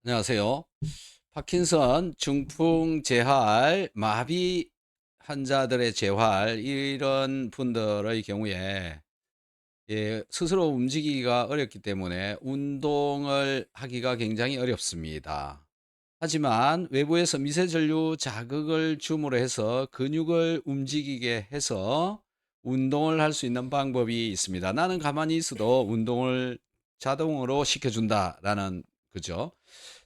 안녕하세요. 파킨슨, 중풍 재활, 마비 환자들의 재활 이런 분들의 경우에 스스로 움직이기가 어렵기 때문에 운동을 하기가 굉장히 어렵습니다. 하지만 외부에서 미세전류 자극을 줌으로 해서 근육을 움직이게 해서 운동을 할 수 있는 방법이 있습니다. 나는 가만히 있어도 운동을 자동으로 시켜준다라는 거죠.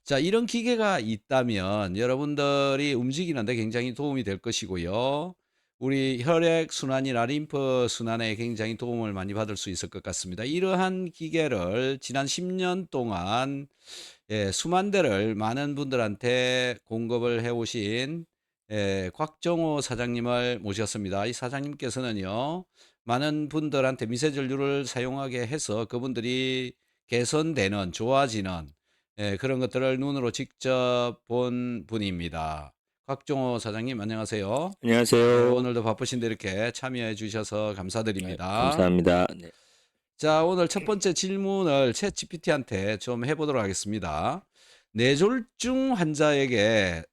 자, 이런 기계가 있다면 여러분들이 움직이는데 굉장히 도움이 될 것이고요. 우리 혈액 순환이나 림프 순환에 굉장히 도움을 많이 받을 수 있을 것 같습니다. 이러한 기계를 지난 10년 동안 수만 대를 많은 분들한테 공급을 해 오신 곽정호 사장님을 모셨습니다. 이 사장님께서는요, 많은 분들한테 미세전류를 사용하게 해서 그분들이 개선되는, 좋아지는 그런 것들을 눈으로 직접 본 분입니다. 곽정호 사장님 안녕하세요. 네, 안녕하세요. 오늘도 바쁘신데 이렇게 참여해 주셔서 네, 감사드립니다. 감사합니다. 네. 자, 오늘 첫 번째 질문을 챗GPT한테 좀 해보도록 하겠습니다. 뇌졸중 환자에게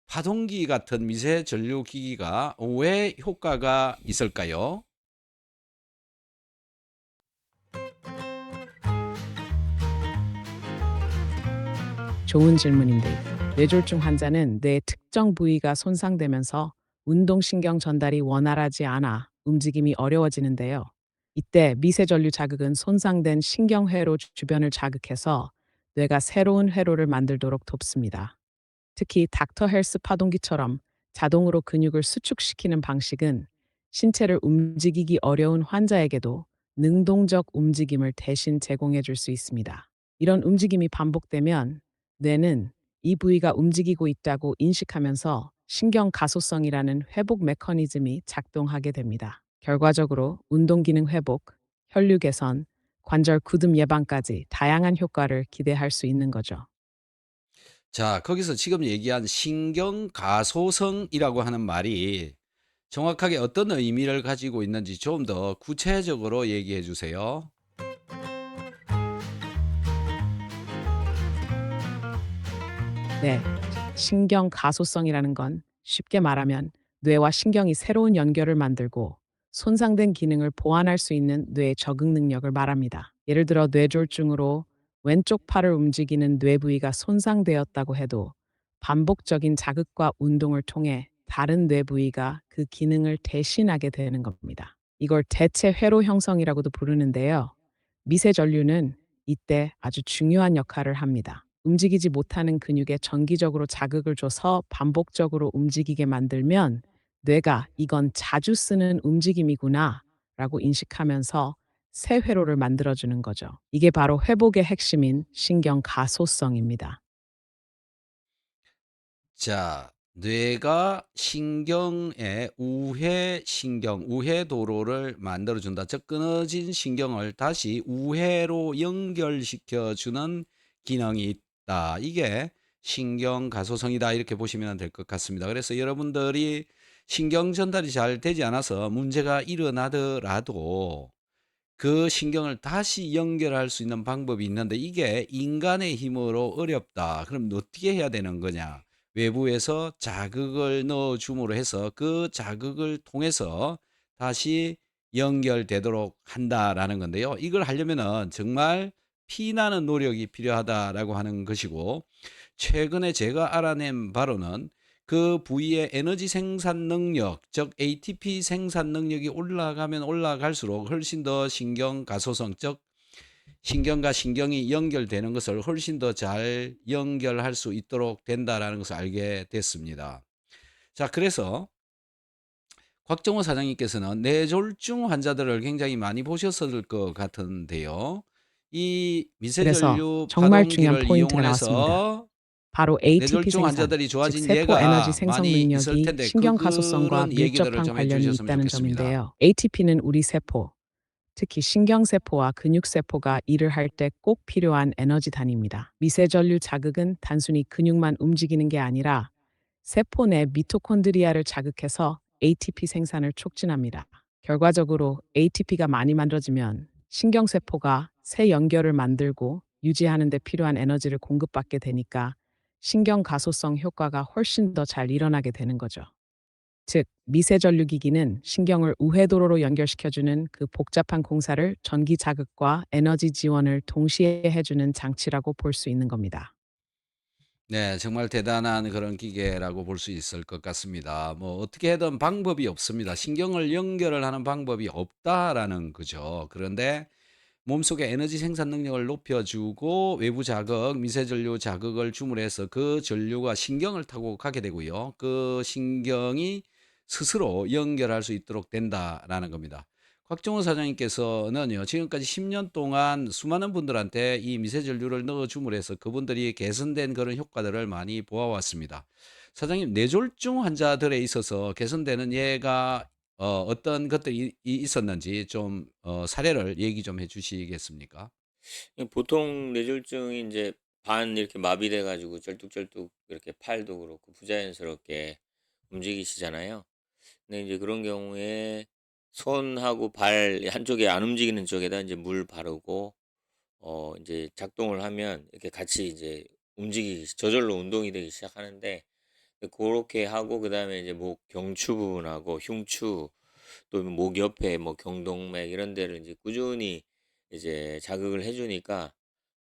파동기 같은 미세 전류 기기가 왜 효과가 있을까요? 좋은 질문인데요. 뇌졸중 환자는 뇌 특정 부위가 손상되면서 운동신경 전달이 원활하지 않아 움직임이 어려워지는데요. 이때 미세전류 자극은 손상된 신경회로 주변을 자극해서 뇌가 새로운 회로를 만들도록 돕습니다. 특히 닥터 헬스 파동기처럼 자동으로 근육을 수축시키는 방식은 신체를 움직이기 어려운 환자에게도 능동적 움직임을 대신 제공해 줄 수 있습니다. 이런 움직임이 반복되면 뇌는 이 부위가 움직이고 있다고 인식하면서 신경 가소성이라는 회복 메커니즘이 작동하게 됩니다. 결과적으로 운동 기능 회복, 혈류 개선, 관절 굳음 예방까지 다양한 효과를 기대할 수 있는 거죠. 자, 거기서 지금 얘기한 신경 가소성이라고 하는 말이 정확하게 어떤 의미를 가지고 있는지 좀 더 구체적으로 얘기해 주세요. 네. 신경 가소성이라는 건 쉽게 말하면 뇌와 신경이 새로운 연결을 만들고 손상된 기능을 보완할 수 있는 뇌의 적응 능력을 말합니다. 예를 들어 뇌졸중으로 왼쪽 팔을 움직이는 뇌 부위가 손상되었다고 해도 반복적인 자극과 운동을 통해 다른 뇌 부위가 그 기능을 대신하게 되는 겁니다. 이걸 대체 회로 형성이라고도 부르는데요. 미세 전류는 이때 아주 중요한 역할을 합니다. 움직이지 못하는 근육에 정기적으로 자극을 줘서 반복적으로 움직이게 만들면 뇌가 이건 자주 쓰는 움직임이구나 라고 인식하면서 새 회로를 만들어주는 거죠. 이게 바로 회복의 핵심인 신경 가소성입니다. 자, 뇌가 신경의 우회 신경, 우회 도로를 만들어 준다. 즉 끊어진 신경을 다시 우회로 연결시켜 주는 기능이 있다. 이게 신경 가소성이다. 이렇게 보시면 될 것 같습니다. 그래서 여러분들이 신경 전달이 잘 되지 않아서 문제가 일어나더라도 그 신경을 다시 연결할 수 있는 방법이 있는데 이게 인간의 힘으로 어렵다. 그럼 어떻게 해야 되는 거냐? 외부에서 자극을 넣어 줌으로 해서 그 자극을 통해서 다시 연결되도록 한다라는 건데요. 이걸 하려면은 정말 피나는 노력이 필요하다라고 하는 것이고, 최근에 제가 알아낸 바로는 그 부위의 에너지 생산 능력, 즉 ATP 생산 능력이 올라가면 올라갈수록 훨씬 더 신경 가소성, 즉 신경과 신경이 연결되는 것을 훨씬 더 잘 연결할 수 있도록 된다라는 것을 알게 됐습니다. 자, 그래서 곽정호 사장님께서는 뇌졸중 환자들을 굉장히 많이 보셨을 것 같은데요. 이 그래서 미세전류 정말 중요한 파동기를 포인트가 이용을 나왔습니다. 해서 바로 ATP 뇌졸중 생산, 환자들이 즉 좋아진 세포 에너지 예가 생성 많이 있을 능력이 텐데 신경 가소성과 그런 얘기들을 밀접한 좀 해 관련이 주셨으면 있다는 좋겠습니다. 점인데요. ATP는 우리 세포, 특히 신경세포와 근육세포가 일을 할 때 꼭 필요한 에너지 단위입니다. 미세전류 자극은 단순히 근육만 움직이는 게 아니라 세포 내 미토콘드리아를 자극해서 ATP 생산을 촉진합니다. 결과적으로 ATP가 많이 만들어지면 신경세포가 새 연결을 만들고 유지하는 데 필요한 에너지를 공급받게 되니까 신경 가소성 효과가 훨씬 더 잘 일어나게 되는 거죠. 즉, 미세전류기기는 신경을 우회도로로 연결시켜주는 그 복잡한 공사를 전기 자극과 에너지 지원을 동시에 해주는 장치라고 볼 수 있는 겁니다. 네. 정말 대단한 그런 기계라고 볼 수 있을 것 같습니다. 뭐 어떻게 하든 방법이 없습니다. '신경을 연결을 하는 방법이 없다.'라는 거죠. 그런데 몸속의 에너지 생산 능력을 높여 주고 외부 자극, 미세 전류 자극을 줌으로 해서 그 전류가 신경을 타고 가게 되고요. 그 신경이 스스로 연결할 수 있도록 된다라는 겁니다. 곽정호 사장님께서는요, 지금까지 10년 동안 수많은 분들한테 이 미세 전류를 넣어 줌으로 해서 그분들이 개선된 그런 효과들을 많이 보아 왔습니다. 사장님, 뇌졸중 환자들에 있어서 개선되는 예가 어떤 것들이 있었는지 좀 사례를 얘기 좀 해 주시겠습니까? 보통 뇌졸중이 이제 반 이렇게 마비돼 가지고 쩔뚝쩔뚝 이렇게 팔도 그렇고 부자연스럽게 움직이시잖아요. 근데 이제 그런 경우에 손하고 발 한쪽에 안 움직이는 쪽에다 이제 물 바르고 이제 작동을 하면 이렇게 같이 이제 움직이기 저절로 운동이 되기 시작하는데, 렇게 하고 그다음에 이제 목 경추 부분하고 흉추, 또 목 옆에 뭐 경동맥 이런 데를 이제 꾸준히 이제 자극을 해 주니까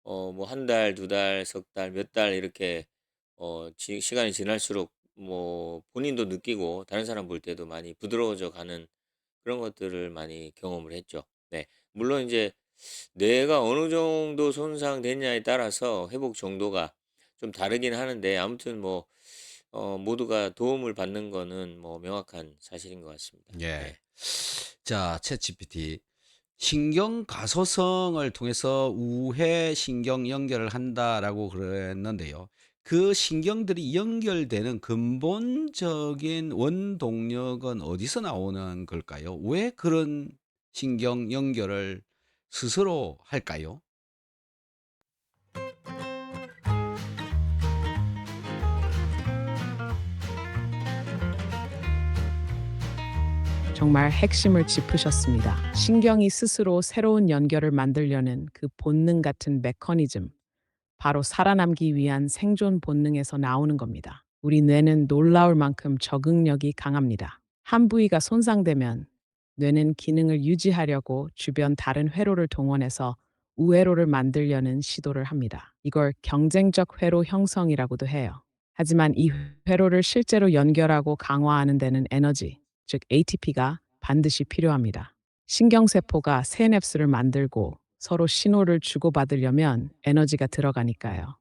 뭐 한 달, 두 달, 석 달, 몇 달 이렇게 시간이 지날수록 뭐 본인도 느끼고 다른 사람 볼 때도 많이 부드러워져 가는 그런 것들을 많이 경험을 했죠. 네. 물론 이제 뇌가 어느 정도 손상됐냐에 따라서 회복 정도가 좀 다르긴 하는데, 아무튼 뭐 모두가 도움을 받는 거는 뭐 명확한 사실인 것 같습니다. 예. 네. 자, 챗GPT. 신경 가소성을 통해서 우회 신경 연결을 한다라고 그랬는데요. 그 신경들이 연결되는 근본적인 원동력은 어디서 나오는 걸까요? 왜 그런 신경 연결을 스스로 할까요? 정말 핵심을 짚으셨습니다. 신경이 스스로 새로운 연결을 만들려는 그 본능 같은 메커니즘, 바로 살아남기 위한 생존 본능에서 나오는 겁니다. 우리 뇌는 놀라울 만큼 적응력이 강합니다. 한 부위가 손상되면 뇌는 기능을 유지하려고 주변 다른 회로를 동원해서 우회로를 만들려는 시도를 합니다. 이걸 경쟁적 회로 형성이라고도 해요. 하지만 이 회로를 실제로 연결하고 강화하는 데는 에너지, 즉 ATP가 반드시 필요합니다. 신경세포가 세냅스를 만들고 서로 신호를 주고받으려면 에너지가 들어가니까요.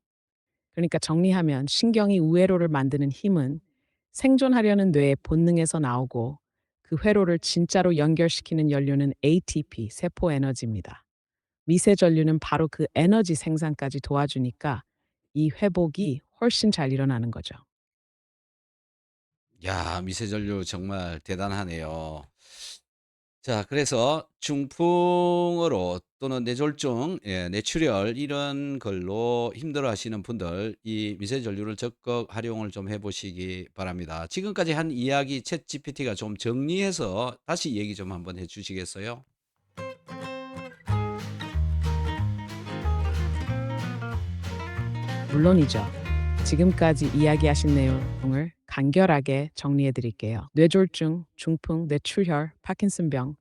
그러니까 정리하면 신경이 우회로를 만드는 힘은 생존하려는 뇌의 본능에서 나오고, 그 회로를 진짜로 연결시키는 연료는 ATP, 세포 에너지입니다. 미세 전류는 바로 그 에너지 생산까지 도와주니까 이 회복이 훨씬 잘 일어나는 거죠. 야, 미세전류 정말 대단하네요. 자, 그래서 중풍으로 또는 뇌졸중, 뇌출혈 이런 걸로 힘들어하시는 분들 이 미세전류를 적극 활용을 좀 해 보시기 바랍니다. 지금까지 한 이야기 챗GPT가 좀 정리해서 다시 얘기 좀 한번 해 주시겠어요? 물론이죠. 지금까지 이야기하신 내용을 간결하게 정리해 드릴게요. 뇌졸중, 중풍, 뇌출혈, 파킨슨병,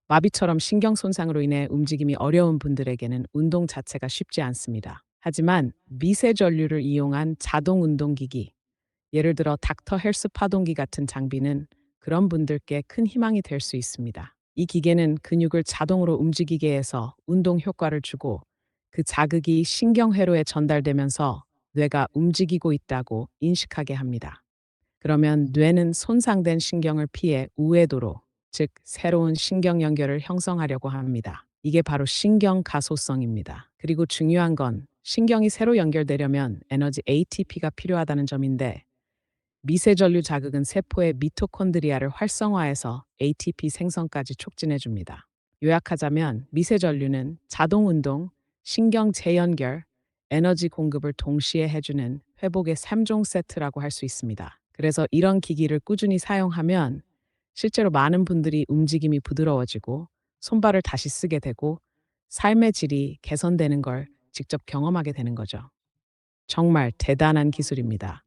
마비처럼 신경 손상으로 인해 움직임이 어려운 분들에게는 운동 자체가 쉽지 않습니다. 하지만 미세 전류를 이용한 자동 운동기기, 예를 들어 닥터 헬스 파동기 같은 장비는 그런 분들께 큰 희망이 될 수 있습니다. 이 기계는 근육을 자동으로 움직이게 해서 운동 효과를 주고, 그 자극이 신경회로에 전달되면서 뇌가 움직이고 있다고 인식하게 합니다. 그러면 뇌는 손상된 신경을 피해 우회도로, 즉 새로운 신경 연결을 형성하려고 합니다. 이게 바로 신경 가소성입니다. 그리고 중요한 건 신경이 새로 연결되려면 에너지 ATP가 필요하다는 점인데, 미세전류 자극은 세포의 미토콘드리아를 활성화해서 ATP 생성까지 촉진해 줍니다. 요약하자면 미세전류는 자동 운동, 신경 재연결, 에너지 공급을 동시에 해주는 회복의 3종 세트라고 할 수 있습니다. 그래서 이런 기기를 꾸준히 사용하면 실제로 많은 분들이 움직임이 부드러워지고 손발을 다시 쓰게 되고 삶의 질이 개선되는 걸 직접 경험하게 되는 거죠. 정말 대단한 기술입니다.